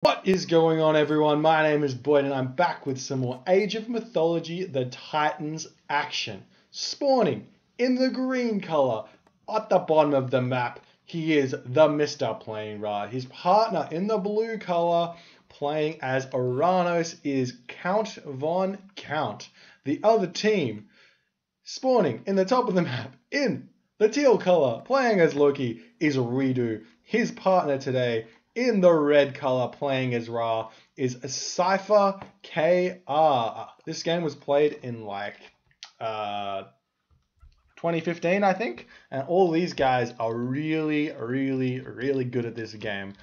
What is going on, everyone? My name is Boyd and I'm back with some more Age of Mythology, the Titans action. Spawning in the green color at the bottom of the map, he is TheMista playing Ra. His partner in the blue color playing as Oranos is Count Von Count. The other team spawning in the top of the map in the teal color playing as Loki is Redo. His partner today in the red color playing as Ra is Cyfer KR. This game was played in like 2015, I think, and all these guys are really good at this game.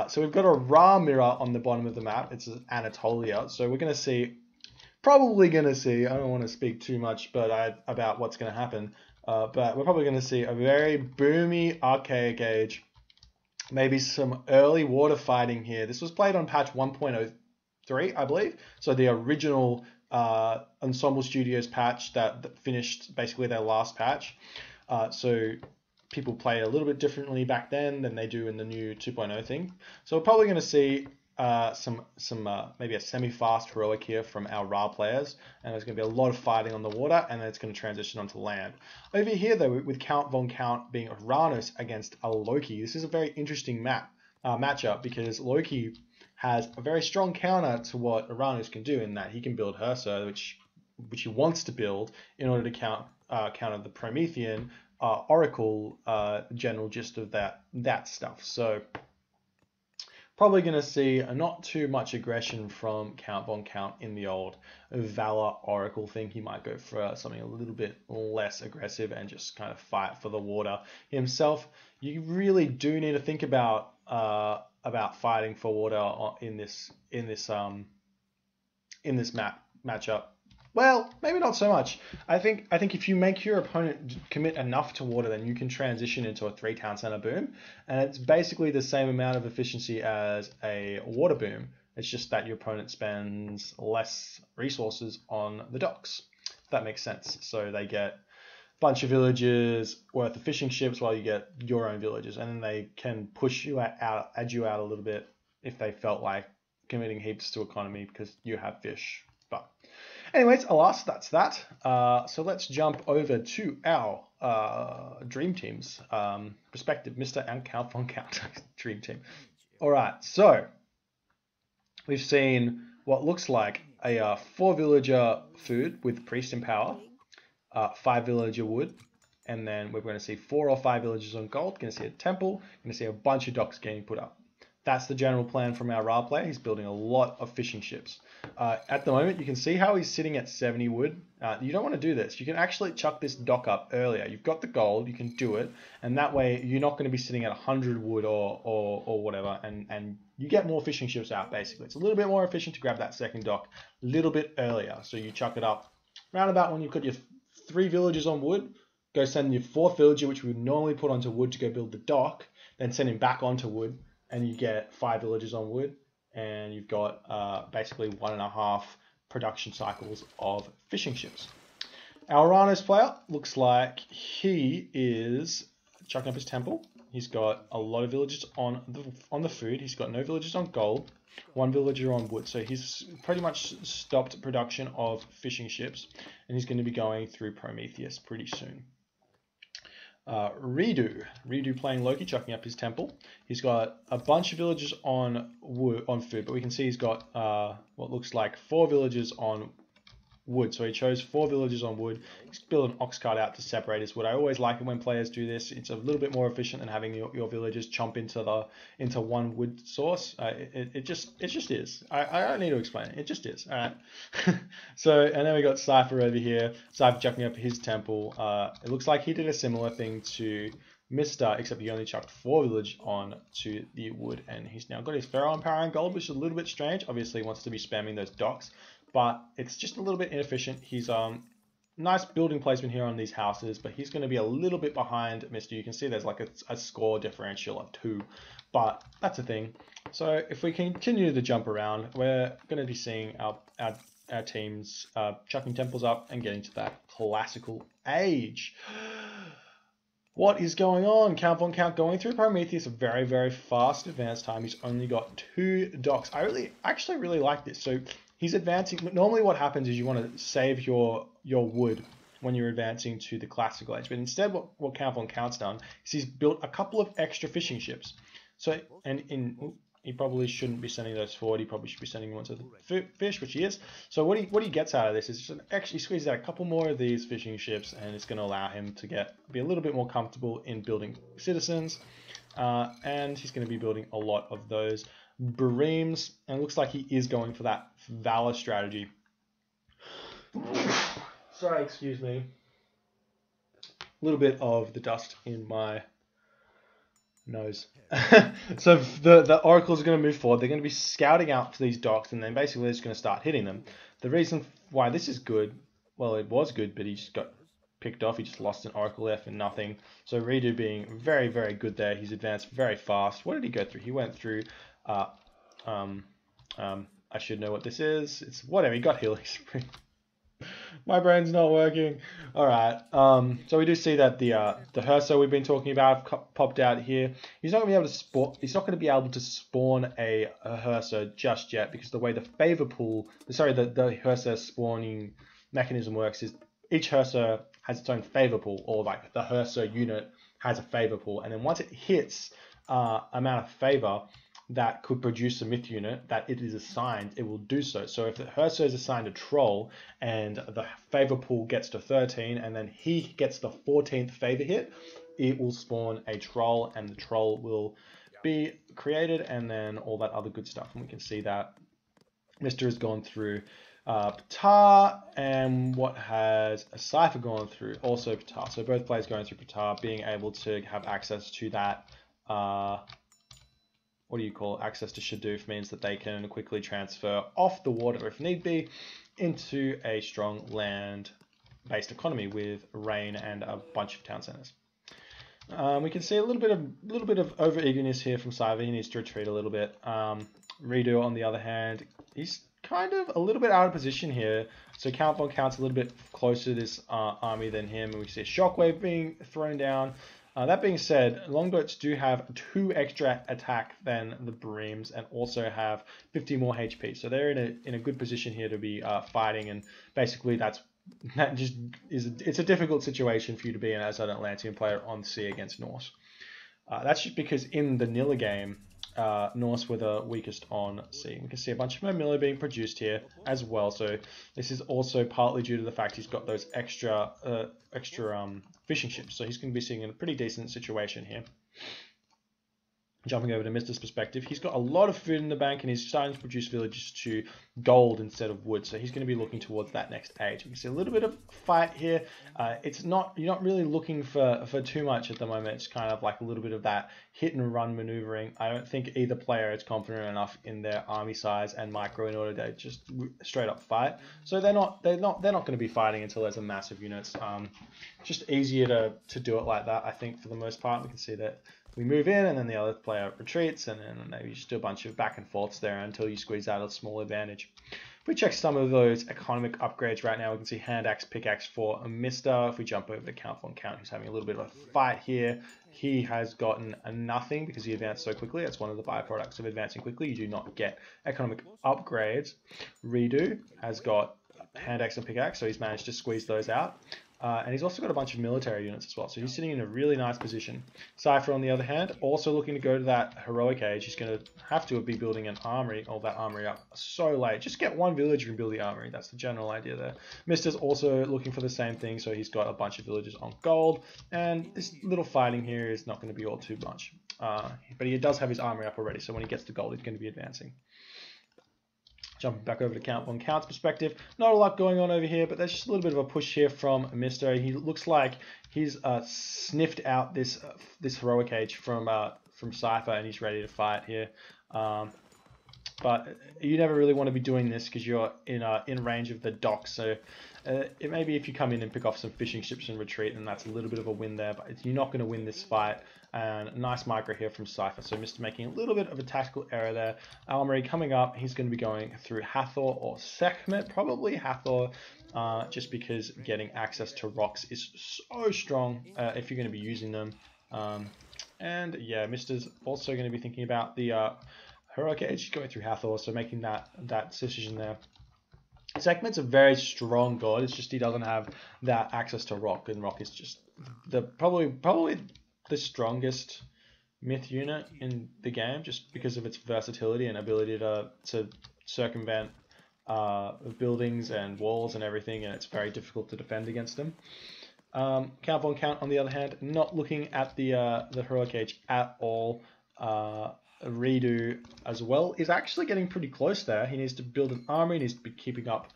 So we've got a Ra mirror on the bottom of the map. It's Anatolia, so we're going to see, probably going to see, I don't want to speak too much about what's going to happen, but we're probably going to see a very boomy archaic age. Maybe some early water fighting here. This was played on patch 1.03, I believe. So the original Ensemble Studios patch that finished basically their last patch. So people play a little bit differently back then than they do in the new 2.0 thing. So we're probably going to see some maybe a semi-fast heroic here from our Ra players, and there's going to be a lot of fighting on the water, and then it's going to transition onto land. Over here, though, with Count Von Count being Oranos against a Loki, this is a very interesting matchup because Loki has a very strong counter to what Oranos can do in that he can build Hersa, which he wants to build in order to counter the Promethean Oracle general gist of that stuff. So probably going to see not too much aggression from Count Von Count in the old Valor Oracle thing. He might go for something a little bit less aggressive and just kind of fight for the water himself. You really do need to think about fighting for water in this matchup. Well, maybe not so much. I think if you make your opponent commit enough to water, then you can transition into a 3-town center boom, and it's basically the same amount of efficiency as a water boom. It's just that your opponent spends less resources on the docks. If that makes sense. So they get a bunch of villages worth of fishing ships while you get your own villages, and then they can push you out, add you out a little bit if they felt like committing heaps to economy because you have fish. But anyways, alas, that's that. So let's jump over to our dream teams, respective Mista and Count Von Count dream team. All right, so we've seen what looks like a 4-villager food with priest in power, 5-villager wood, and then we're going to see 4 or 5 villagers on gold. Going to see a temple. Going to see a bunch of docks getting put up. That's the general plan from our Ra player. He's building a lot of fishing ships. At the moment, you can see how he's sitting at 70 wood. You don't want to do this. You can actually chuck this dock up earlier. You've got the gold, you can do it, and that way you're not going to be sitting at 100 wood or whatever, and you get more fishing ships out, basically. It's a little bit more efficient to grab that second dock a little bit earlier. So you chuck it up round about when you've got your 3 villagers on wood, go send your 4th villager, which we would normally put onto wood to go build the dock, then send him back onto wood, and you get 5 villagers on wood, and you've got basically 1.5 production cycles of fishing ships. Our Oranos player looks like he is chucking up his temple. He's got a lot of villagers on the food. He's got no villagers on gold, 1 villager on wood. So he's pretty much stopped production of fishing ships, and he's going to be going through Prometheus pretty soon. Redo playing Loki, chucking up his temple. He's got a bunch of villagers on food, but we can see he's got what looks like 4 villagers on wood. So he chose 4 villagers on wood. He's built an ox cart out to separate his wood. I always like it when players do this. It's a little bit more efficient than having your villagers chomp into one wood source. It just is. I don't need to explain it. It just is. All right. So, and then we got Cyfer over here. Cyfer chucking up his temple. It looks like he did a similar thing to Mista, except he only chucked 4 village on to the wood, and he's now got his Pharaoh and Power and Gold, which is a little bit strange. Obviously, he wants to be spamming those docks, but it's just a little bit inefficient. He's nice building placement here on these houses, but he's going to be a little bit behind Mista. You can see there's like a score differential of 2, but that's a thing. So if we continue to jump around, we're going to be seeing our teams chucking temples up and getting to that classical age. What is going on? Count on count going through Prometheus, a very, very fast advance time. He's only got 2 docks. I actually really like this. So he's advancing. Normally what happens is you want to save your wood when you're advancing to the classical age. But instead what Count on Count's done is he's built a couple of extra fishing ships. So, he probably shouldn't be sending those forward. He probably should be sending them to the fish, which he is. So what he gets out of this is just actually squeezes out a couple more of these fishing ships, and it's going to allow him to be a little bit more comfortable in building citizens. And he's going to be building a lot of those Bareems, and it looks like he is going for that Valor strategy. Sorry, excuse me. A little bit of the dust in my nose. So the Oracles are going to move forward. They're going to be scouting out for these docks, and then basically they're just going to start hitting them. The reason why this is good, well, it was good, but he just got picked off. He just lost an Oracle there for nothing. So Redo being very, very good there. He's advanced very fast. What did he go through? He went through, I should know what this is. It's whatever. He got Healing Spring. My brain's not working. All right. So we do see that the Herso we've been talking about popped out here. He's not going to be able to spawn. He's not going to be able to spawn a Herso just yet, because the way the favor pool, the Herso spawning mechanism works is each Herso has its own favor pool, or like the Herso unit has a favor pool, and then once it hits amount of favor that could produce a myth unit that it is assigned, it will do so. So if the Herso is assigned a troll and the favor pool gets to 13 and then he gets the 14th favor hit, it will spawn a troll, and the troll will be created, and then all that other good stuff. And we can see that Mista has gone through Ptah, and what has a Cyfer gone through? Also Ptah. So both players going through Ptah, being able to have access to that access to Shadoof means that they can quickly transfer off the water if need be into a strong land-based economy with rain and a bunch of town centers. We can see a little bit of over eagerness here from Cyfer. He needs to retreat a little bit. Redo, on the other hand, he's kind of a little bit out of position here. So Count on Count's a little bit closer to this army than him, and we see a Shockwave being thrown down. That being said, Longboats do have 2 extra attack than the Bareems, and also have 50 more HP. So they're in a good position here to be fighting, and basically it's a difficult situation for you to be in as an Atlantean player on sea against Norse. That's just because in the Nilla game, Norse were the weakest on sea. We can see a bunch of Mamilla being produced here as well. So this is also partly due to the fact he's got those extra fishing ships. So he's going to be seeing in a pretty decent situation here. Jumping over to Mista's perspective, he's got a lot of food in the bank, and he's starting to produce villages to gold instead of wood. So he's going to be looking towards that next age. You can see a little bit of fight here. You're not really looking for too much at the moment. It's kind of like a little bit of that hit and run maneuvering. I don't think either player is confident enough in their army size and micro in order to just straight up fight. So they're not going to be fighting until there's a massive units. Just easier to do it like that, I think, for the most part. We can see that we move in, and then the other player retreats, and then maybe just do a bunch of back and forths there until you squeeze out a small advantage. If we check some of those economic upgrades right now, we can see hand axe, pickaxe for a Mista. If we jump over to Count on Count, who's having a little bit of a fight here, he has gotten a nothing because he advanced so quickly. That's one of the byproducts of advancing quickly. You do not get economic upgrades. Redo has got hand axe and pickaxe, so he's managed to squeeze those out. And he's also got a bunch of military units as well, so he's sitting in a really nice position. Cyfer, on the other hand, also looking to go to that heroic age. He's going to have to be building an armory, or that armory up so late. Just get one village and build the armory. That's the general idea there. Mista's also looking for the same thing, so he's got a bunch of villages on gold, and this little fighting here is not going to be all too much. But he does have his armory up already, so when he gets to gold, he's going to be advancing. Jumping back over to Count on Count's perspective, not a lot going on over here, but there's just a little bit of a push here from Mista. He looks like he's sniffed out this heroic age from Cyfer, and he's ready to fight here. but you never really want to be doing this because you're in range of the dock. So it may be if you come in and pick off some fishing ships and retreat, and that's a little bit of a win there, but you're not going to win this fight. And a nice micro here from Cyfer. So Mista making a little bit of a tactical error there. Almery coming up, he's going to be going through Hathor or Sekhmet, probably Hathor, just because getting access to rocks is so strong if you're going to be using them. And yeah, Mista's also going to be thinking about the heroic age going through Hathor, so making that decision there. Sekhmet's a very strong god. It's just he doesn't have that access to rock, and rock is just the probably the strongest myth unit in the game, just because of its versatility and ability to circumvent buildings and walls and everything, and it's very difficult to defend against them. Count on Count, on the other hand, not looking at the heroic age at all. Redo as well is actually getting pretty close there. He needs to build an army. He needs to be keeping up.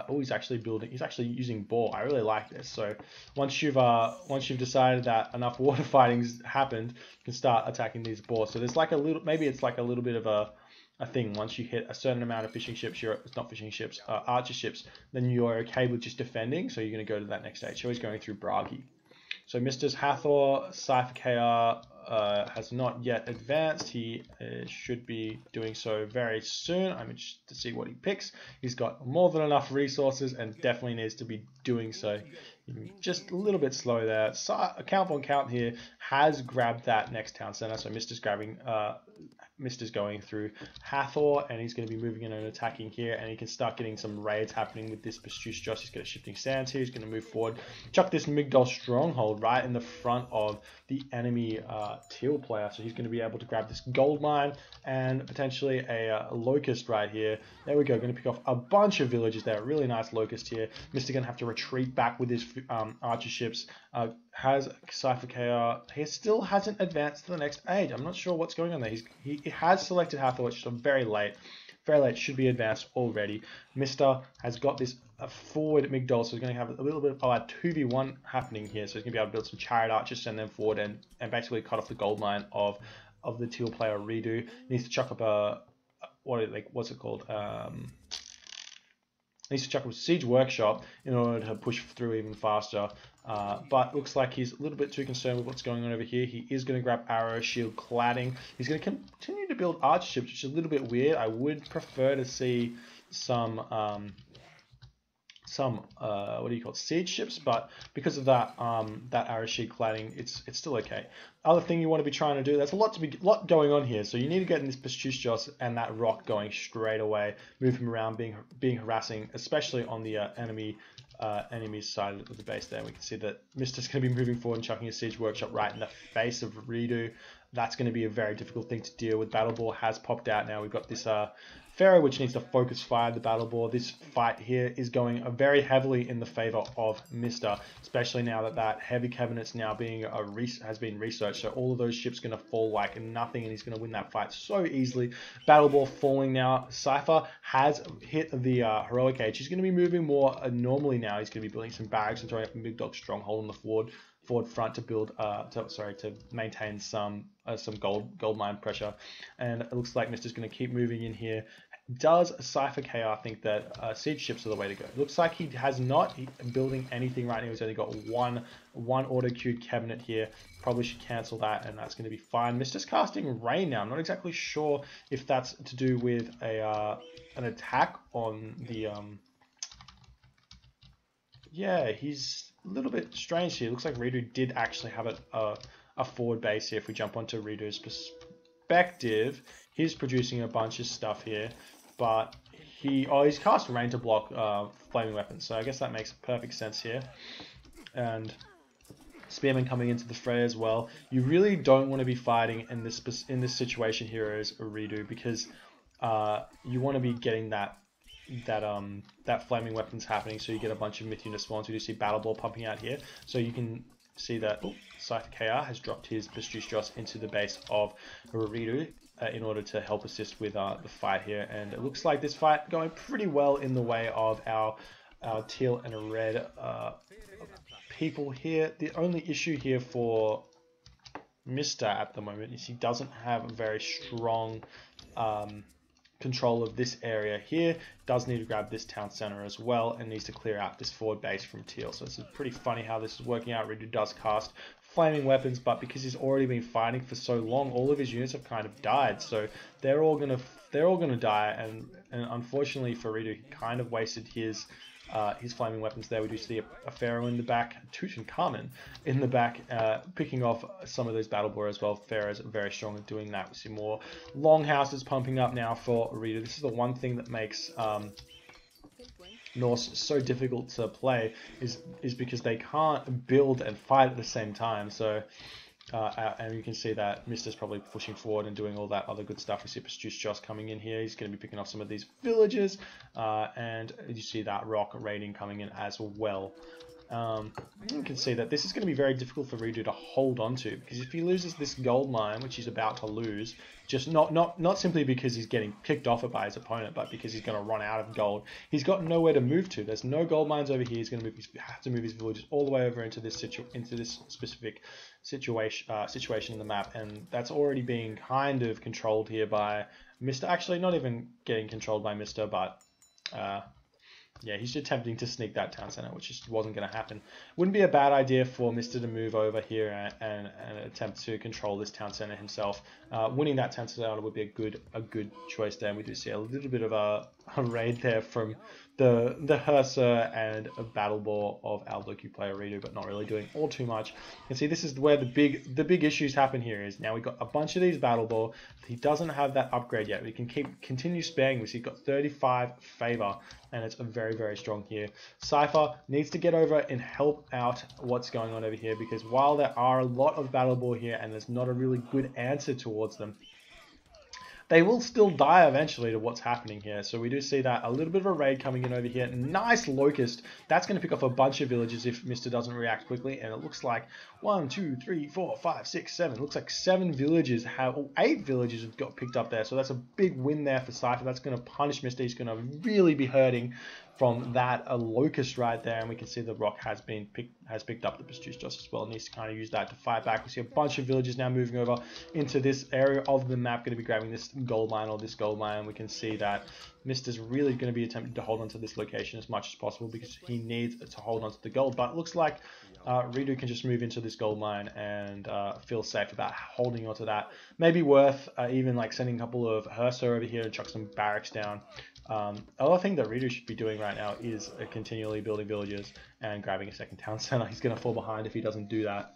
He's actually using boar. I really like this. So once you've decided that enough water fighting's happened, you can start attacking these boars. So there's like a little, maybe it's like a little bit of a thing. Once you hit a certain amount of fishing ships, archer ships, then you're okay with just defending. So you're going to go to that next stage. So he's going through Bragi. So Mista's Hathor, Cyfer KR has not yet advanced. He should be doing so very soon. I'm interested to see what he picks. He's got more than enough resources and definitely needs to be doing so. Just a little bit slow there. So, Count on Count here has grabbed that next town center. So Mista's grabbing Mista's going through Hathor, and he's going to be moving in and attacking here, and he can start getting some raids happening with this Bestuce Joss. He's got a shifting sands here. He's going to move forward, chuck this Migdol stronghold right in the front of the enemy teal player. So he's going to be able to grab this gold mine and potentially a locust right here. There we go. Going to pick off a bunch of villages there. Really nice locust here. Mista going to have to retreat back with his archer ships. Has Cyfer KR. He still hasn't advanced to the next age. I'm not sure what's going on there. He has selected Hathor, which is very late. Very late, should be advanced already. Mista has got this forward Migdol, so he's going to have a little bit of a 2v1 happening here. So he's going to be able to build some chariot archers, send them forward, and basically cut off the gold mine of the teal player Redo. He needs to chuck up what's it called? Needs to chuck up a siege workshop in order to push through even faster. But looks like he's a little bit too concerned with what's going on over here. He is going to grab arrow, shield, cladding. He's going to continue to build archer ships, which is a little bit weird. I would prefer to see some siege ships, but because of that that arrow shield cladding, it's still okay. Other thing you want to be trying to do, there's a lot going on here, so you need to get in this Bestuce Joss and that rock going straight away, move him around, being harassing, especially on the enemy's side of the base there. We can see that Mista's going to be moving forward and chucking a siege workshop right in the face of Redo. That's going to be a very difficult thing to deal with. Battle Ball has popped out now. We've got this Pharaoh, which needs to focus fire the Battle Ball. This fight here is going very heavily in the favor of Mista, especially now that Heavy Cabinet's now has been researched. So all of those ships going to fall like nothing, and he's going to win that fight so easily. Battle Ball falling now. Cyfer has hit the heroic age. He's going to be moving more normally now. He's going to be building some barracks and throwing up a big dog stronghold on the forward front to build to maintain some gold mine pressure. And it looks like Mista's going to keep moving in here. Does Cyfer KR think that siege ships are the way to go? Looks like he has not building anything right now. He's only got one auto queued cabinet here. Probably should cancel that, and that's going to be fine. Mista's casting rain now. I'm not exactly sure if that's to do with an attack on the yeah, he's a little bit strange here. Looks like Redo did actually have a forward base here. If we jump onto Redo's perspective, he's producing a bunch of stuff here, but he's cast rain to block flaming weapons, so I guess that makes perfect sense here. And Spearman coming into the fray as well. You really don't want to be fighting in this situation here as a Redo, because you want to be getting that flaming weapons happening, so you get a bunch of myth unit spawns. We do see Battle Ball pumping out here, so you can see that Cyfer KR has dropped his Bestuce Joss into the base of Redo in order to help assist with the fight here. And it looks like this fight going pretty well in the way of our teal and red people here. The only issue here for Mista at the moment is he doesn't have a very strong control of this area here, does need to grab this town center as well, and needs to clear out this forward base from Teal. So it's pretty funny how this is working out. Ridu does cast flaming weapons, but because he's already been fighting for so long, all of his units have kind of died. So they're all gonna die, and unfortunately for Ridu, he kind of wasted his flaming weapons there. We do see a Pharaoh in the back, Tutankhamun in the back, picking off some of those battle boar as well. Pharaoh's very strong at doing that. We see more longhouses pumping up now for Rita. This is the one thing that makes Norse so difficult to play is because they can't build and fight at the same time. So and you can see that Mista's probably pushing forward and doing all that other good stuff. We see Pastuce Joss coming in here. He's going to be picking off some of these villages, and you see that rock raiding coming in as well. You can see that this is going to be very difficult for Ridu to hold on to, because if he loses this gold mine, which he's about to lose, just not simply because he's getting kicked off it by his opponent, but because he's going to run out of gold. He's got nowhere to move to. There's no gold mines over here. He's going to have to move his villages all the way over into this specific situation in the map, and that's already being kind of controlled here by Mista. Actually, not even getting controlled by Mista, but yeah, he's attempting to sneak that town center, which just wasn't going to happen. Wouldn't be a bad idea for Mista to move over here and attempt to control this town center himself. Winning that town center would be a good choice there. And we do see a little bit of a raid there from the Hersa and a battle boar of our Loki player Ridu, but not really doing all too much. You can see this is where the big issues happen here. Is now we've got a bunch of these battle boar. He doesn't have that upgrade yet. We can continue sparing this. He's got 35 favor, and it's a very strong here. Cyfer needs to get over and help out what's going on over here, because while there are a lot of battle boar here and there's not a really good answer towards them, they will still die eventually to what's happening here. So we do see that a little bit of a raid coming in over here. Nice locust. That's going to pick off a bunch of villages if Mista doesn't react quickly. And it looks like 1, 2, 3, 4, 5, 6, 7. It looks like 7 villages have, or 8 villages have got picked up there. So that's a big win there for Cyfer. That's going to punish Mista. He's going to really be hurting from that locust right there. And we can see the rock has picked up the Pastuce Joss as well. It needs to kind of use that to fight back. We see a bunch of villages now moving over into this area of the map, going to be grabbing this gold mine or this gold mine. We can see that Mista's really going to be attempting to hold on to this location as much as possible because he needs to hold on to the gold. But it looks like Ridu can just move into this gold mine and feel safe about holding onto that. Maybe worth even like sending a couple of Hersa over here and chuck some barracks down. Other thing that Ridu should be doing right now is continually building villages and grabbing a second town center. He's going to fall behind if he doesn't do that.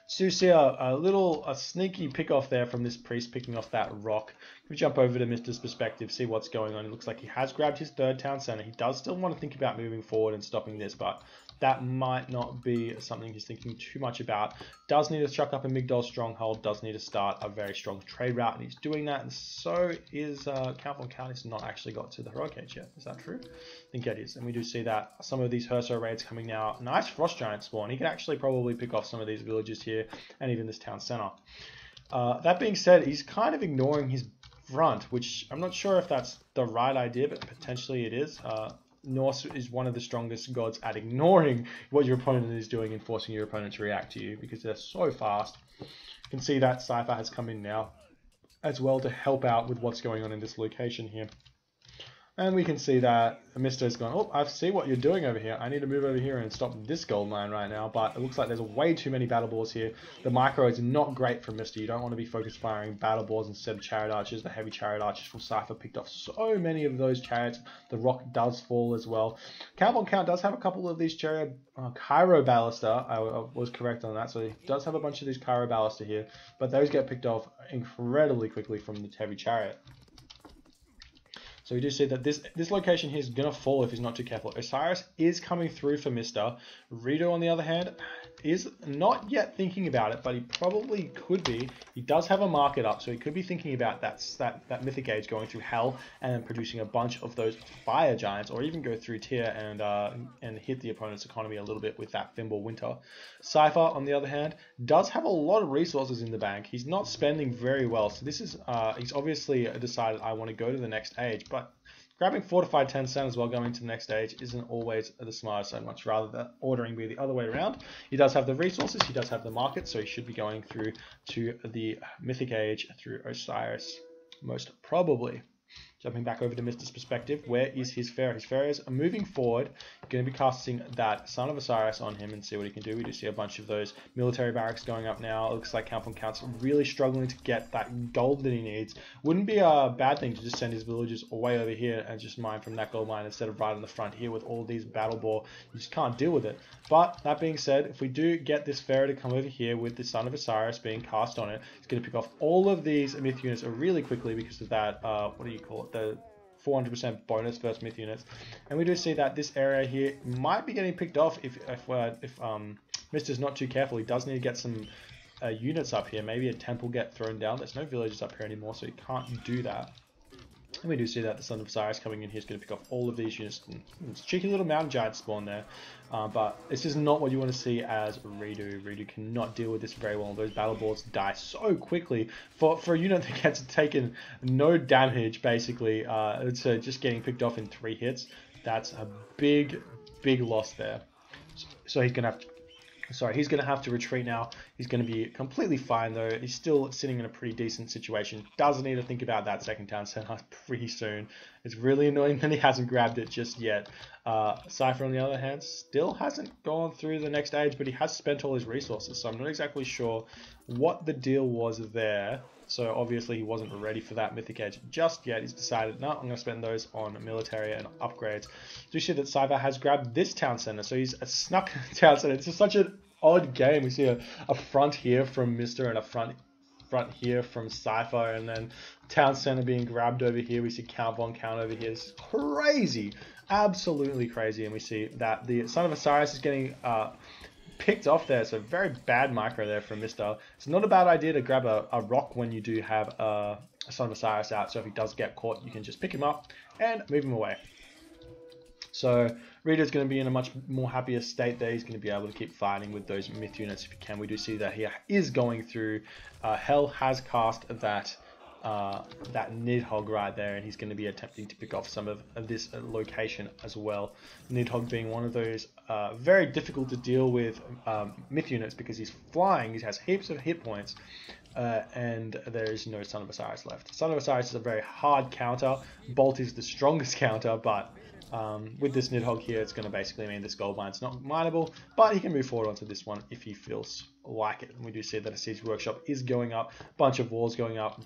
So you see a sneaky pick off there from this priest picking off that rock. If we jump over to Mista's perspective, see what's going on. It looks like he has grabbed his third town center. He does still want to think about moving forward and stopping this, but that might not be something he's thinking too much about. Does need to chuck up a Migdol stronghold, does need to start a very strong trade route, and he's doing that, and so is Count von Count. He's not actually got to the heroic age yet. Is that true? I think it is. And we do see that some of these Herso raids coming now. Nice Frost Giant spawn. He can actually probably pick off some of these villages here, and even this town center. That being said, he's kind of ignoring his front, which I'm not sure if that's the right idea, but potentially it is. Norse is one of the strongest gods at ignoring what your opponent is doing and forcing your opponent to react to you because they're so fast. You can see that Cyfer has come in now as well to help out with what's going on in this location here. And we can see that Mista has gone, oh, I see what you're doing over here. I need to move over here and stop this gold mine right now. But it looks like there's way too many battle boars here. The micro is not great for Mista. You don't want to be focused firing battle boars instead of chariot archers. The heavy chariot archers from Cyfer picked off so many of those chariots. The rock does fall as well. Count von Count does have a couple of these chariot Cairo Ballista. I was correct on that. So he does have a bunch of these Cairo Ballista here. But those get picked off incredibly quickly from the heavy chariot. So we do see that this location here is going to fall if he's not too careful. Osiris is coming through for Mista. Ridu, on the other hand, is not yet thinking about it, but he probably could be. He does have a market up, so he could be thinking about that mythic age going through hell and then producing a bunch of those fire giants, or even go through tier and hit the opponent's economy a little bit with that Thimble Winter. Cyfer, on the other hand, does have a lot of resources in the bank. He's not spending very well, so this is he's obviously decided I want to go to the next age, but grabbing fortified 10 centers while going to the next stage isn't always the smartest. I'd much rather the ordering be the other way around. He does have the resources, he does have the market, so he should be going through to the mythic age through Osiris, most probably. Jumping back over to Mista's perspective, where is his Pharaoh? His Pharaoh is moving forward, going to be casting that Son of Osiris on him and see what he can do. We do see a bunch of those military barracks going up now. It looks like Count von Count's really struggling to get that gold that he needs. Wouldn't be a bad thing to just send his villagers away over here and just mine from that gold mine instead of right on the front here with all these battle boar. You just can't deal with it. But that being said, if we do get this Pharaoh to come over here with the Son of Osiris being cast on it, it's going to pick off all of these myth units really quickly because of that, what do you call it, the 400% bonus versus myth units. And we do see that this area here might be getting picked off if Mista's not too careful. He does need to get some units up here. Maybe a temple get thrown down. There's no villages up here anymore, so he can't do that. And we do see that the Son of Osiris coming in here is going to pick off all of these units. It's a cheeky little mountain giant spawn there. But this is not what you want to see as Redo. Redo cannot deal with this very well. Those battle boards die so quickly. For a unit that gets taken no damage, basically, it's just getting picked off in 3 hits. That's a big loss there. So he's going to have to... Sorry, he's going to have to retreat now. He's going to be completely fine, though. He's still sitting in a pretty decent situation. Doesn't need to think about that second town center pretty soon. It's really annoying that he hasn't grabbed it just yet. Cyfer, on the other hand, still hasn't gone through the next age, but he has spent all his resources, so I'm not exactly sure what the deal was there. So obviously he wasn't ready for that mythic age just yet. He's decided, no, I'm going to spend those on military and upgrades. So you see that Cyfer has grabbed this town center. So he's snuck town center. It's just such an odd game. We see a front here from Mista and a front here from Cyfer, and then town center being grabbed over here. We see Count von Count over here. It's crazy, absolutely crazy. And we see that the Son of Osiris is getting picked off there. So very bad micro there from Mista. It's not a bad idea to grab a rock when you do have a Son of Osiris out. So if he does get caught, you can just pick him up and move him away. So Reader's going to be in a much more happier state there. He's going to be able to keep fighting with those myth units if he can. We do see that he is going through. Hell has cast that Nidhogg right there, and he's going to be attempting to pick off some of this location as well. Nidhogg being one of those very difficult to deal with myth units because he's flying. He has heaps of hit points. And there is no Son of Osiris left. Son of Osiris is a very hard counter. Bolt is the strongest counter, but with this Nidhogg here, it's going to basically mean this gold mine's not mineable, but he can move forward onto this one if he feels like it. And we do see that a siege workshop is going up, bunch of walls going up.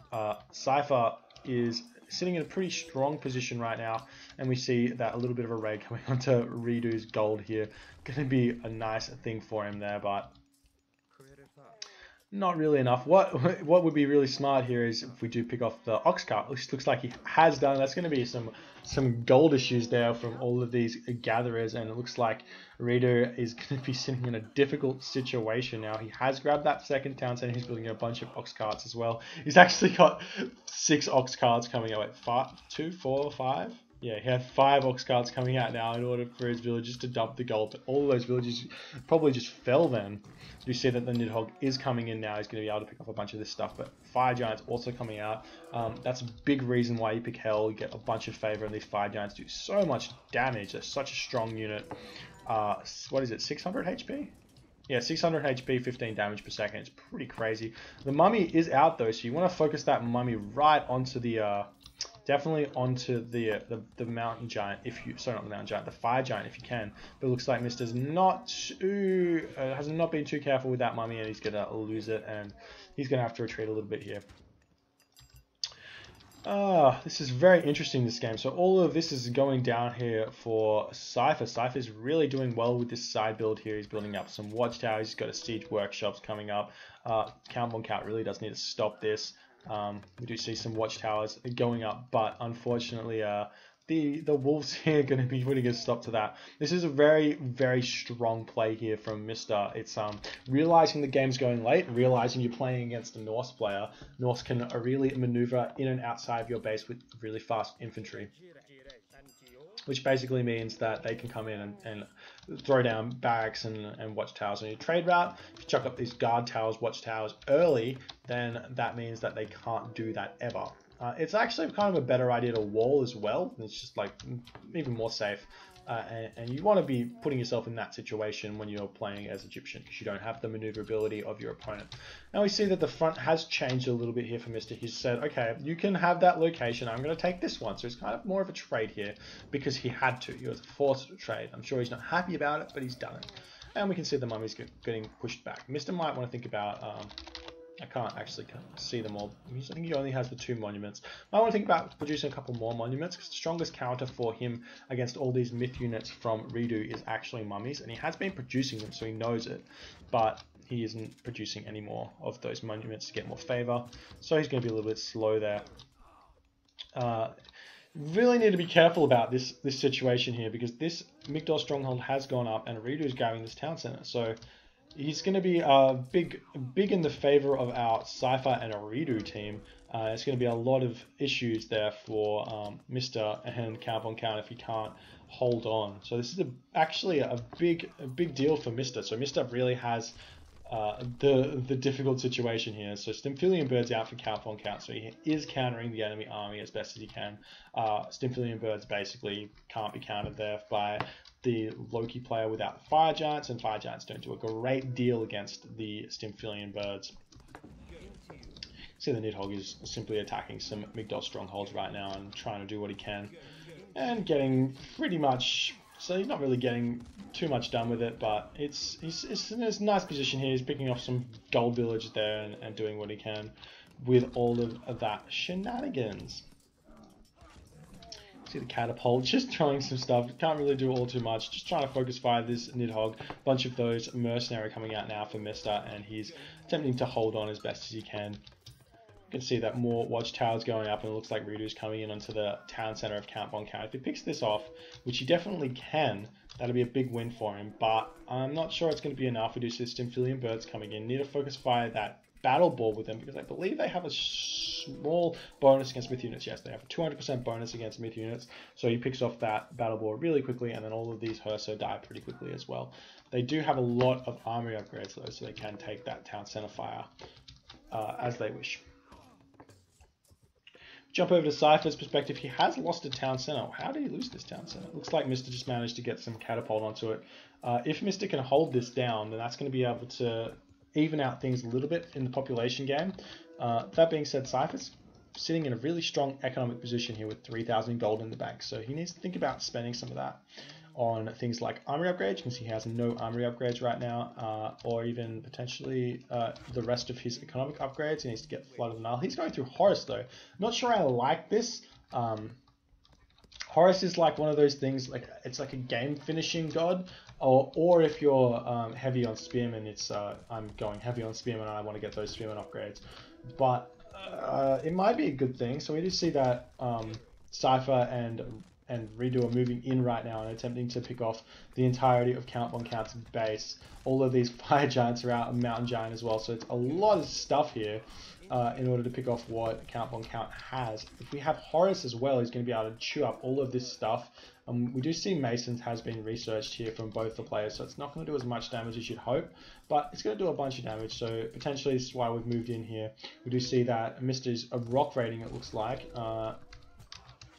Cyfer is sitting in a pretty strong position right now, and we see that a little bit of a raid coming onto Redo's gold here. Going to be a nice thing for him there, but not really enough. What would be really smart here is if we do pick off the ox cart, which looks like he has done. That's going to be some gold issues there from all of these gatherers, and it looks like Reader is going to be sitting in a difficult situation now. He has grabbed that second town center. He's building a bunch of ox carts as well. He's actually got 6 ox carts coming out at 2, 4, 5. Yeah, he had 5 ox carts coming out now in order for his villagers to dump the gold. But all of those villagers probably just fell then. You see that the Nidhogg is coming in now. He's going to be able to pick up a bunch of this stuff. But Fire Giants also coming out. That's a big reason why you pick Hell. You get a bunch of favor, and these Fire Giants do so much damage. They're such a strong unit. What is it, 600 HP? Yeah, 600 HP, 15 damage per second. It's pretty crazy. The Mummy is out though, so you want to focus that Mummy right onto the... definitely onto the mountain giant, sorry, not the mountain giant, the fire giant if you can. But it looks like Mista's has not been too careful with that Mummy, and he's gonna lose it, and he's gonna have to retreat a little bit here. This is very interesting, this game. So all of this is going down here for Cyfer. Cypher's really doing well with this side build here. He's building up some watchtowers. He's got a siege workshops coming up. Count von Count really does need to stop this. We do see some watchtowers going up, but unfortunately the wolves here are going to be putting a stop to that. This is a very strong play here from Mista. It's realizing the game's going late, realizing you're playing against a Norse player. Norse can really maneuver in and outside of your base with really fast infantry, which basically means that they can come in and throw down barracks and watchtowers on your trade route. If you chuck up these guard towers, watchtowers early, then that means that they can't do that ever. It's actually kind of a better idea to wall as well. It's just like even more safe. and you want to be putting yourself in that situation when you're playing as Egyptian, because you don't have the maneuverability of your opponent. Now we see that the front has changed a little bit here for Mista. He's said, okay, you can have that location, I'm going to take this one. So it's kind of more of a trade here because he had to. He was forced to trade. I'm sure he's not happy about it, but he's done it. And we can see the mummies getting pushed back. Mista might want to think about... I can't actually see them all. I think he only has the 2 monuments. I want to think about producing a couple more monuments, because the strongest counter for him against all these myth units from Redo is actually mummies, and he has been producing them, so he knows it, but he isn't producing any more of those monuments to get more favor, so he's going to be a little bit slow there. Really need to be careful about this situation here, because this Migdol stronghold has gone up, and Redo is grabbing this town center, so he's going to be big in the favor of our Cyfer and a Redo team. It's going to be a lot of issues there for Mista and count on count if he can't hold on. So this is actually a big deal for Mista. So Mista really has the difficult situation here. So Stymphalian Bird's out for count on count, so he is countering the enemy army as best as he can. Stymphalian Birds basically can't be countered there by the Loki player without the Fire Giants, and Fire Giants don't do a great deal against the Stymphalian Birds. See, the Nidhogg is simply attacking some Migdol strongholds right now and trying to do what he can, and getting pretty much... So he's not really getting too much done with it, but it's in a nice position here. He's picking off some gold villages there and doing what he can with all of that shenanigans. See the catapult, just throwing some stuff. Can't really do all too much. Just trying to focus fire this Nidhogg. Bunch of those mercenary coming out now for Mista, and he's attempting to hold on as best as he can. You can see that more watchtowers going up, and it looks like Redo's coming in onto the town center of Count Von Count. If he picks this off, which he definitely can, that'll be a big win for him, but I'm not sure it's going to be enough. We do see the Stymphalian Birds coming in. Need to focus fire that battle ball with them, because I believe they have a small bonus against myth units. Yes, they have a 200% bonus against myth units, so he picks off that battle ball really quickly, and then all of these Herso die pretty quickly as well. They do have a lot of armory upgrades though, so they can take that town center fire as they wish. Jump over to Cypher's perspective. He has lost a town center. How did he lose this town center? Looks like Mista just managed to get some catapult onto it. If Mista can hold this down, then that's going to be able to even out things a little bit in the population game. That being said, Cypher's sitting in a really strong economic position here with 3,000 gold in the bank. So he needs to think about spending some of that on things like armory upgrades, because he has no armory upgrades right now, or even potentially the rest of his economic upgrades. He needs to get Flood of the Nile. He's going through Horus though. Not sure I like this. Horus is like one of those things, like it's like a game finishing god, or if you're heavy on Spearman, it's I'm going heavy on Spearman and I want to get those Spearman upgrades. But it might be a good thing. So we do see that Cyfer and Redo are moving in right now and attempting to pick off the entirety of Count Von Count's base. All of these Fire Giants are out, and Mountain Giant as well, so it's a lot of stuff here in order to pick off what Count Von Count has. If we have Horus as well, he's going to be able to chew up all of this stuff. We do see Masons has been researched here from both the players, so it's not going to do as much damage as you'd hope, but it's going to do a bunch of damage, so potentially this is why we've moved in here. We do see that Mista's a rock rating, it looks like.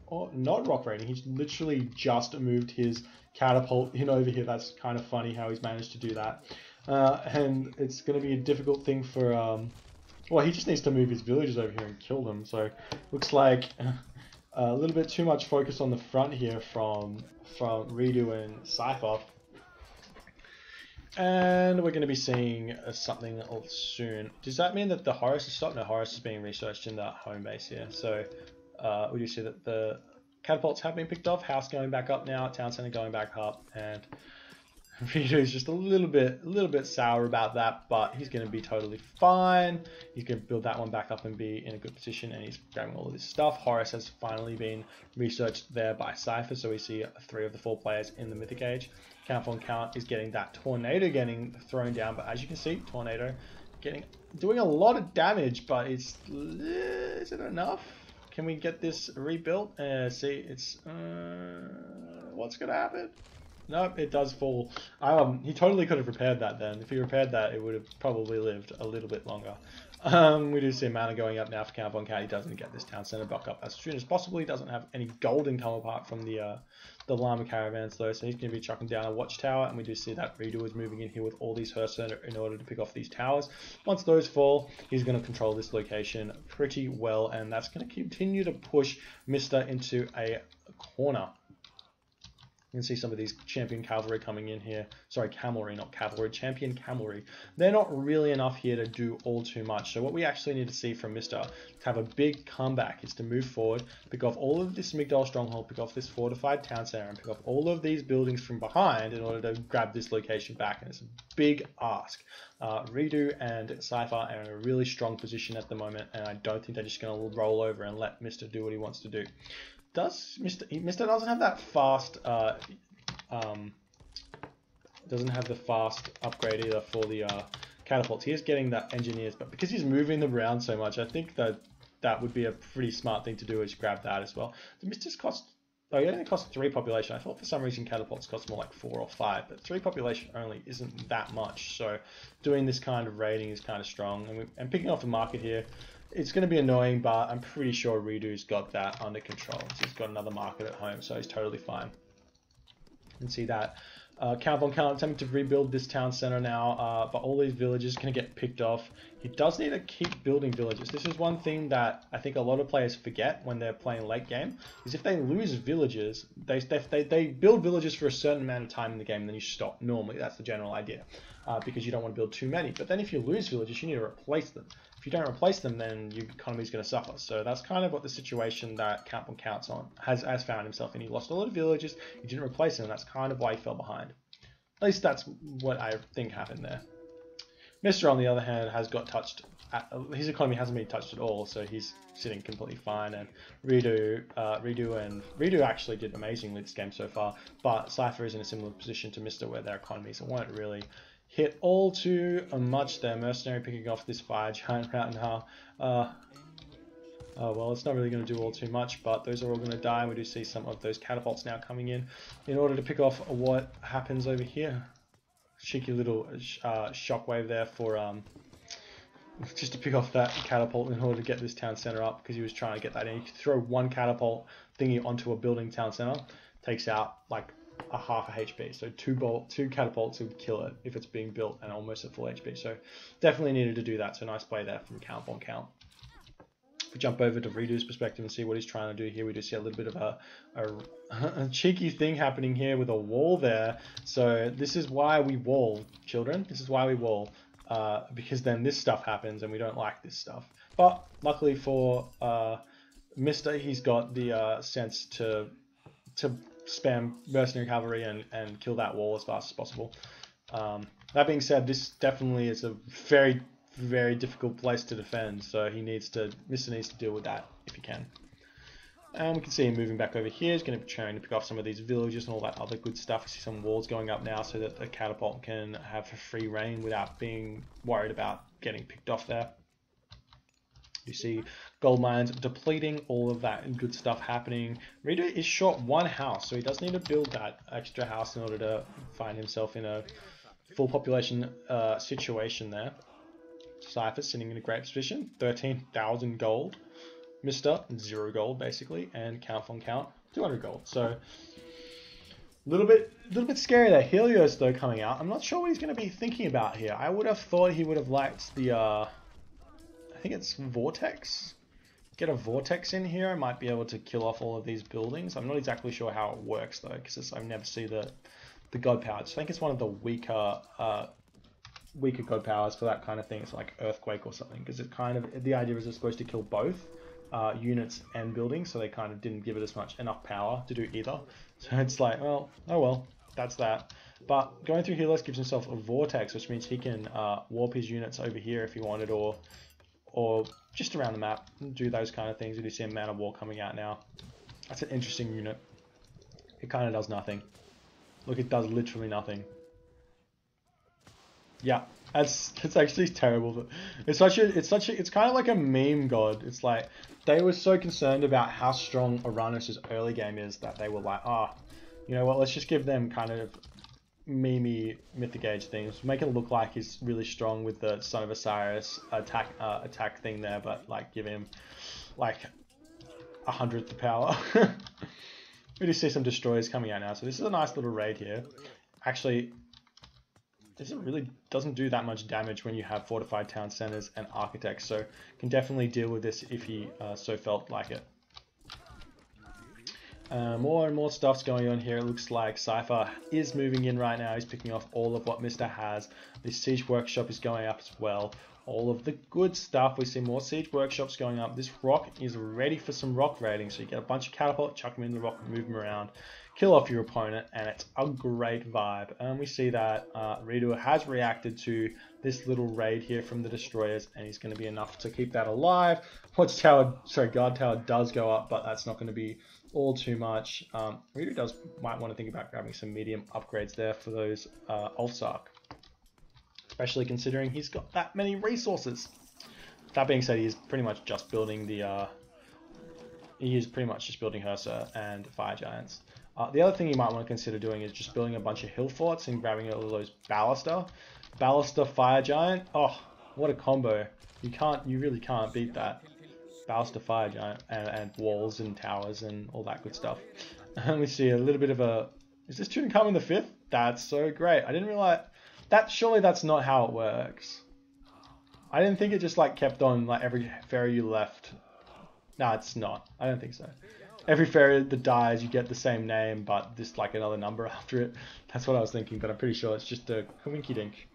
Or not rock rating, he's literally just moved his catapult in over here. That's kind of funny how he's managed to do that. And it's going to be a difficult thing for, well, he just needs to move his villagers over here and kill them. So looks like a little bit too much focus on the front here from Redo and Cyfer. And we're going to be seeing something soon. Does that mean that the Horus is stopped? No, Horus is being researched in the home base here. So we do see that the catapults have been picked off, house going back up now, town center going back up, and Redo is just a little bit sour about that, but he's going to be totally fine. He's going to build that one back up and be in a good position, and he's grabbing all of this stuff. Horus has finally been researched there by Cyfer, so we see 3 of the 4 players in the Mythic Age. Count Von Count is getting that Tornado getting thrown down, but as you can see, Tornado doing a lot of damage, but is it enough? Can we get this rebuilt? See, it's what's gonna happen? Nope, it does fall. He totally could have repaired that then. If he repaired that, it would have probably lived a little bit longer. We do see mana going up now for Count Von Count. He doesn't get this town center back up as soon as possible. He doesn't have any gold income apart from the llama caravans though, so he's going to be chucking down a watchtower, and we do see that Redo is moving in here with all these Hearth in order to pick off these towers. Once those fall, he's going to control this location pretty well, and that's going to continue to push Mista into a corner. You can see some of these champion cavalry coming in here. Sorry, cavalry, not cavalry. Champion cavalry. They're not really enough here to do all too much. So what we actually need to see from Mista to have a big comeback is to move forward, pick off all of this Migdol stronghold, pick off this fortified town center, and pick off all of these buildings from behind in order to grab this location back. And it's a big ask. Redo and Cyfer are in a really strong position at the moment, and I don't think they're just going to roll over and let Mista do what he wants to do. Mista doesn't have that fast doesn't have the fast upgrade either for the catapults. He is getting that engineers, but because he's moving them around so much, I think that would be a pretty smart thing to do, is grab that as well. The Mista's cost, oh, it only costs 3 population. I thought for some reason catapults cost more like 4 or 5, but 3 population only isn't that much. So doing this kind of raiding is kind of strong, and picking off the market here, it's going to be annoying, but I'm pretty sure Redo's got that under control. So he's got another market at home, so he's totally fine. You can see that Count Von Count attempting to rebuild this town center now, but all these villages are going to get picked off. He does need to keep building villages. This is one thing that I think a lot of players forget when they're playing late game, is if they lose villages, they build villages for a certain amount of time in the game, and then you stop. Normally, that's the general idea, because you don't want to build too many. But then if you lose villages, you need to replace them. If you don't replace them, then your economy is going to suffer. So that's kind of what the situation that Count Von Count's on has found himself in. He lost a lot of villages, he didn't replace them, and that's kind of why he fell behind. At least that's what I think happened there. Mista, on the other hand, has got touched. His economy hasn't been touched at all, so he's sitting completely fine. And Redo actually did amazingly this game so far, but Cyfer is in a similar position to Mista, where their economies won't really hit all too much there. Mercenary picking off this fire giant right now. Well, it's not really going to do all too much, but those are all going to die. We do see some of those catapults now coming in order to pick off what happens over here. Cheeky little shockwave there for just to pick off that catapult in order to get this town center up, because he was trying to get that in. You can throw one catapult thingy onto a building town center, takes out like a half a HP. So two catapults would kill it if it's being built and almost at full HP. So definitely needed to do that. So nice play there from Count Von Count. If we jump over to Redo's perspective and see what he's trying to do here, we do see a little bit of a cheeky thing happening here with a wall there. So this is why we wall, children. This is why we wall. Because then this stuff happens and we don't like this stuff. But luckily for Mista, he's got the sense to spam mercenary cavalry and kill that wall as fast as possible. That being said, this definitely is a very, very difficult place to defend, so Mista needs to deal with that if he can. And we can see him moving back over here. He's going to be trying to pick off some of these villages and all that other good stuff. We see some walls going up now so that the catapult can have a free reign without being worried about getting picked off there. You see gold mines depleting, all of that good stuff happening. Redo is short one house, so he does need to build that extra house in order to find himself in a full population situation there. Cyfer sitting in a great position, 13,000 gold. Mista, 0 gold basically, and Count Von Count, 200 gold. So a little bit scary there. Helios though coming out. I'm not sure what he's going to be thinking about here. I would have thought he would have liked the, I think it's Vortex. Get a Vortex in here. I might be able to kill off all of these buildings. I'm not exactly sure how it works though, because I never see the god power. I think it's one of the weaker god powers for that kind of thing. It's like Earthquake or something, because it kind of, the idea is it's supposed to kill both units and buildings, so they kind of didn't give it as much enough power to do either. So it's like, well, oh well, that's that. But going through Helios gives himself a Vortex, which means he can warp his units over here if he wanted, or just around the map, do those kind of things. We do see a Man of War coming out now. That's an interesting unit. It kind of does nothing. Look, it does literally nothing. Yeah, it's actually terrible. But it's kind of like a meme god. It's like they were so concerned about how strong Oranos' early game is that they were like, you know what? Let's just give them kind of memey Mythic Age things. Make it look like he's really strong with the Son of Osiris attack thing there, but like give him like 100th the power. We do see some destroyers coming out now, so this is a nice little raid here. Actually, this really doesn't do that much damage when you have fortified town centers and architects, so can definitely deal with this if he so felt like it. More and more stuff's going on here. It looks like Cyfer is moving in right now. He's picking off all of what Mista has. The siege workshop is going up as well. All of the good stuff. We see more siege workshops going up. This rock is ready for some rock raiding. So you get a bunch of catapult, chuck them in the rock, move them around, kill off your opponent, and it's a great vibe. And we see that Redo has reacted to this little raid here from the destroyers, and he's going to be enough to keep that alive. Guard tower does go up, but that's not going to be all too much. Redo might want to think about grabbing some medium upgrades there for those Ulfsark, especially considering he's got that many resources. That being said, he is pretty much just building the Hersa and Fire Giants. The other thing you might want to consider doing is just building a bunch of hill forts and grabbing all of those Ballista Fire Giant. Oh, what a combo. You really can't beat that. Ballista Fire Giant and walls and towers and all that good stuff. And we see a little bit of a... Is this Tutankhamun the 5th? That's so great. I didn't realize... Surely that's not how it works. I didn't think it just like kept on like every ferry you left. No, it's not. I don't think so. Every ferry that dies, you get the same name, but this like another number after it. That's what I was thinking, but I'm pretty sure it's just a winky dink.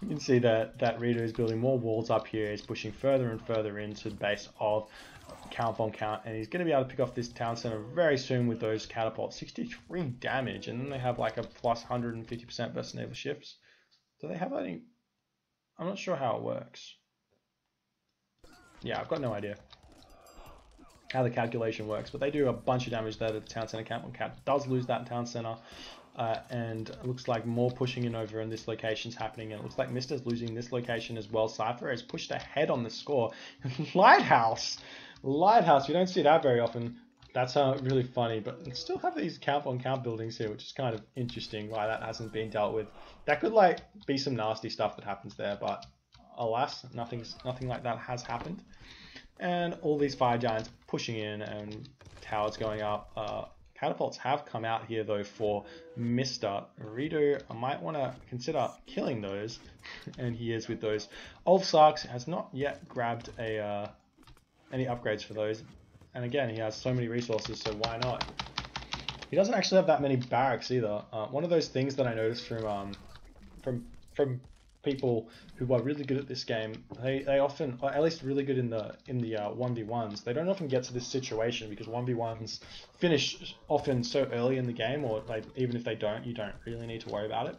You can see that Reader is building more walls up here. He's pushing further and further into the base of Count von Count, and he's going to be able to pick off this town center very soon with those catapults. 63 damage, and then they have like a plus 150% versus naval shifts. Do they have any? I'm not sure how it works. Yeah, I've got no idea how the calculation works, but they do a bunch of damage there to the town center. Count von Count does lose that town center. And it looks like more pushing in over in this location's happening, and it looks like Mista's losing this location as well. Cyfer has pushed ahead on the score. Lighthouse, we don't see that very often. That's really funny, but we still have these Count von Count buildings here, which is kind of interesting why that hasn't been dealt with. That could like be some nasty stuff that happens there, but alas, nothing like that has happened. And all these fire giants pushing in and towers going up. Catapults have come out here though for Mista. Redo might want to consider killing those, and he is with those. Ulfsarks has not yet grabbed any upgrades for those, and again he has so many resources, so why not? He doesn't actually have that many barracks either. One of those things that I noticed from people who are really good at this game, they often, or at least really good in the 1v1s, they don't often get to this situation because 1v1s finish often so early in the game, or like even if they don't, you don't really need to worry about it.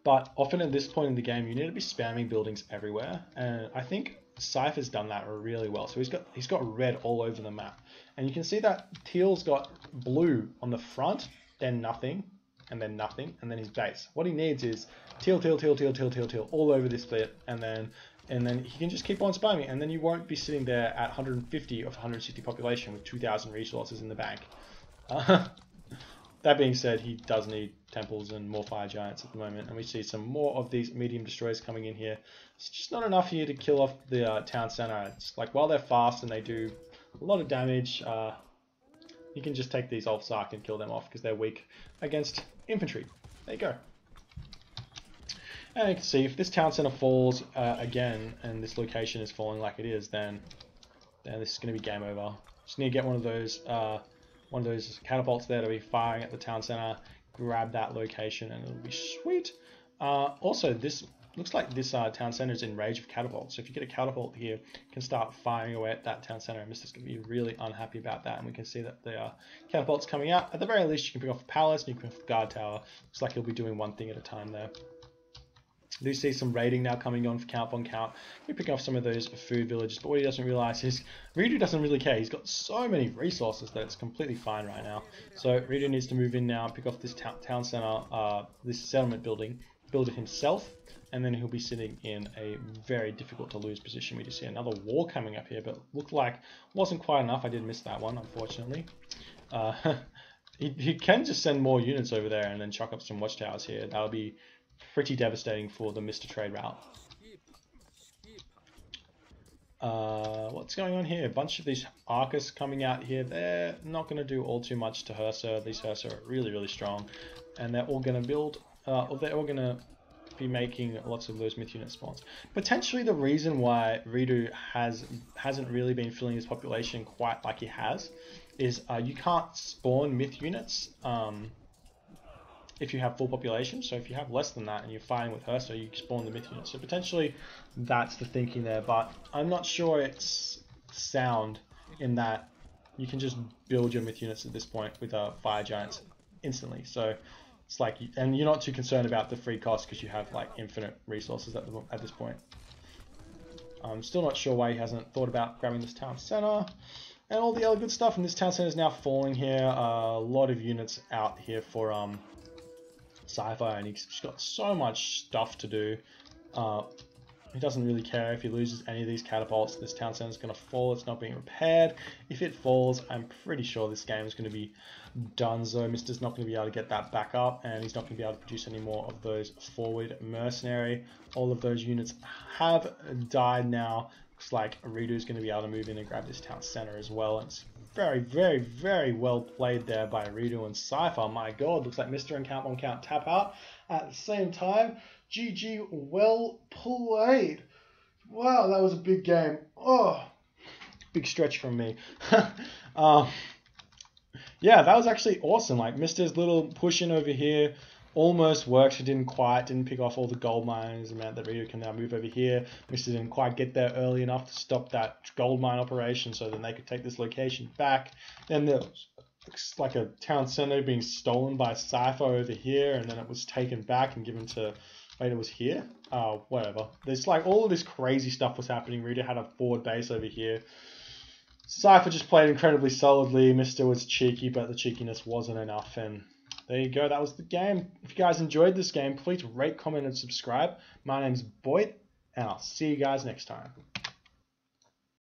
But often at this point in the game, you need to be spamming buildings everywhere, and I think Cypher's done that really well. So he's got red all over the map, and you can see that Teal's got blue on the front, then nothing, and then nothing, and then his base. What he needs is teal all over this bit, and then he can just keep on spamming, and then you won't be sitting there at 150 of 160 population with 2,000 resources in the bank. That being said, he does need temples and more fire giants at the moment, and we see some more of these medium destroyers coming in here. It's just not enough here to kill off the town center. It's like while they're fast and they do a lot of damage, you can just take these Ulfsark and kill them off because they're weak against infantry. There you go. And you can see if this town center falls again, and this location is falling like it is, then this is going to be game over. Just need to get one of those catapults there to be firing at the town center, grab that location, and it'll be sweet. Also, this looks like this town center is in range of catapults. So if you get a catapult here, you can start firing away at that town center, and Mista's going to be really unhappy about that. And we can see that the catapult's coming out. At the very least, you can pick off a palace, and you can pick off the guard tower. Looks like he'll be doing one thing at a time there. I do see some raiding now coming on for Count von Count. We're picking off some of those food villages, but what he doesn't realize is Redo doesn't really care. He's got so many resources that it's completely fine right now. So Redo needs to move in now, pick off this town center, this settlement building, build it himself, and then he'll be sitting in a very difficult to lose position. We just see another war coming up here, but looked like wasn't quite enough. I did miss that one, unfortunately. He can just send more units over there and then chuck up some watchtowers here. That would be pretty devastating for the Mista trade route. What's going on here? A bunch of these Arcus coming out here. They're not going to do all too much to Hursa. These Hursa are really, really strong. And they're all going to build, or they're all going to be making lots of those myth unit spawns. Potentially the reason why Redo hasn't really been filling his population quite like he has is you can't spawn myth units if you have full population. So if you have less than that and you're fighting with her, so you spawn the myth unit. So potentially that's the thinking there, but I'm not sure it's sound in that you can just build your myth units at this point with fire giants instantly. So it's like, and you're not too concerned about the free cost because you have like infinite resources at this point. I'm still not sure why he hasn't thought about grabbing this town center and all the other good stuff. And this town center is now falling here. A lot of units out here for Cyfer, and he's got so much stuff to do. He doesn't really care if he loses any of these catapults. This town center is going to fall. It's not being repaired. If it falls, I'm pretty sure this game is going to be done. So Mista's not going to be able to get that back up, and he's not going to be able to produce any more of those forward mercenary. All of those units have died now. Looks like Aridu is going to be able to move in and grab this town center as well. And it's very, very, very well played there by Aridu and Cyfer. My god, looks like Mista and Count on Count tap out at the same time. GG, well played. Wow, that was a big game. Oh, big stretch from me. Yeah, that was actually awesome. Like Mista's little push in over here almost worked. It didn't pick off all the gold mines. It meant that Rita can now move over here. Mista didn't quite get there early enough to stop that gold mine operation, so then they could take this location back. Then there was like a town center being stolen by Cyfer over here, and then it was taken back and given to... Wait, it was here? Whatever. There's like all of this crazy stuff was happening. Rita had a forward base over here. Cyfer just played incredibly solidly. Mista was cheeky, but the cheekiness wasn't enough. And there you go. That was the game. If you guys enjoyed this game, please rate, comment, and subscribe. My name's Boyd, and I'll see you guys next time.